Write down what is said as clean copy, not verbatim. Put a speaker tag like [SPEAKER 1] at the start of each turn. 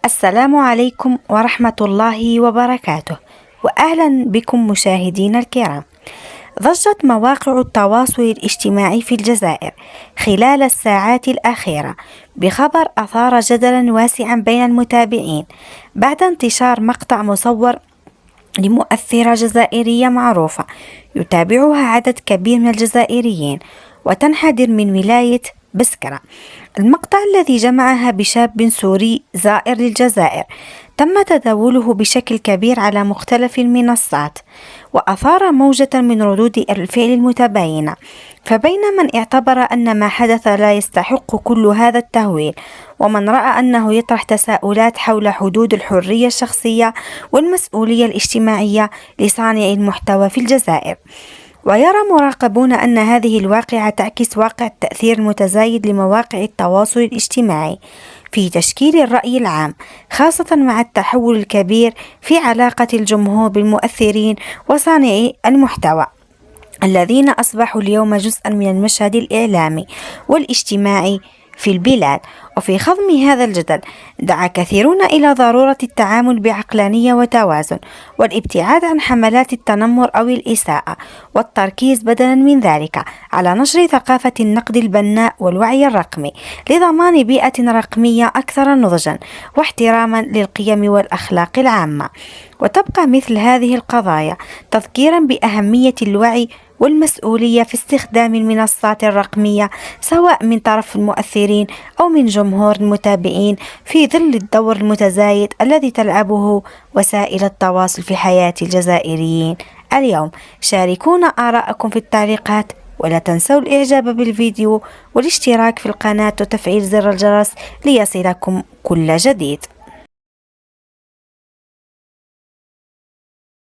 [SPEAKER 1] السلام عليكم ورحمة الله وبركاته، وأهلا بكم مشاهدينا الكرام. ضجت مواقع التواصل الاجتماعي في الجزائر خلال الساعات الأخيرة بخبر أثار جدلا واسعا بين المتابعين بعد انتشار مقطع مصور لمؤثرة جزائرية معروفة يتابعها عدد كبير من الجزائريين وتنحدر من ولاية بسكرة. المقطع الذي جمعها بشاب سوري زائر للجزائر تم تداوله بشكل كبير على مختلف المنصات، وأثار موجة من ردود الفعل المتباينة. فبين من اعتبر أن ما حدث لا يستحق كل هذا التهويل، ومن رأى أنه يطرح تساؤلات حول حدود الحرية الشخصية والمسؤولية الاجتماعية لصانع المحتوى في الجزائر. ويرى مراقبون أن هذه الواقعة تعكس واقع التأثير المتزايد لمواقع التواصل الاجتماعي في تشكيل الرأي العام، خاصة مع التحول الكبير في علاقة الجمهور بالمؤثرين وصانعي المحتوى الذين أصبحوا اليوم جزءا من المشهد الإعلامي والاجتماعي في البلاد. وفي خضم هذا الجدل دعا كثيرون إلى ضرورة التعامل بعقلانية وتوازن، والابتعاد عن حملات التنمر أو الإساءة، والتركيز بدلا من ذلك على نشر ثقافة النقد البناء والوعي الرقمي لضمان بيئة رقمية أكثر نضجا واحتراما للقيم والأخلاق العامة. وتبقى مثل هذه القضايا تذكيرا بأهمية الوعي والمسؤولية في استخدام المنصات الرقمية، سواء من طرف المؤثرين أو من جمهور المتابعين، في ظل الدور المتزايد الذي تلعبه وسائل التواصل في حياة الجزائريين اليوم. شاركونا آراءكم في التعليقات، ولا تنسوا الإعجاب بالفيديو والاشتراك في القناة وتفعيل زر الجرس ليصلكم كل جديد.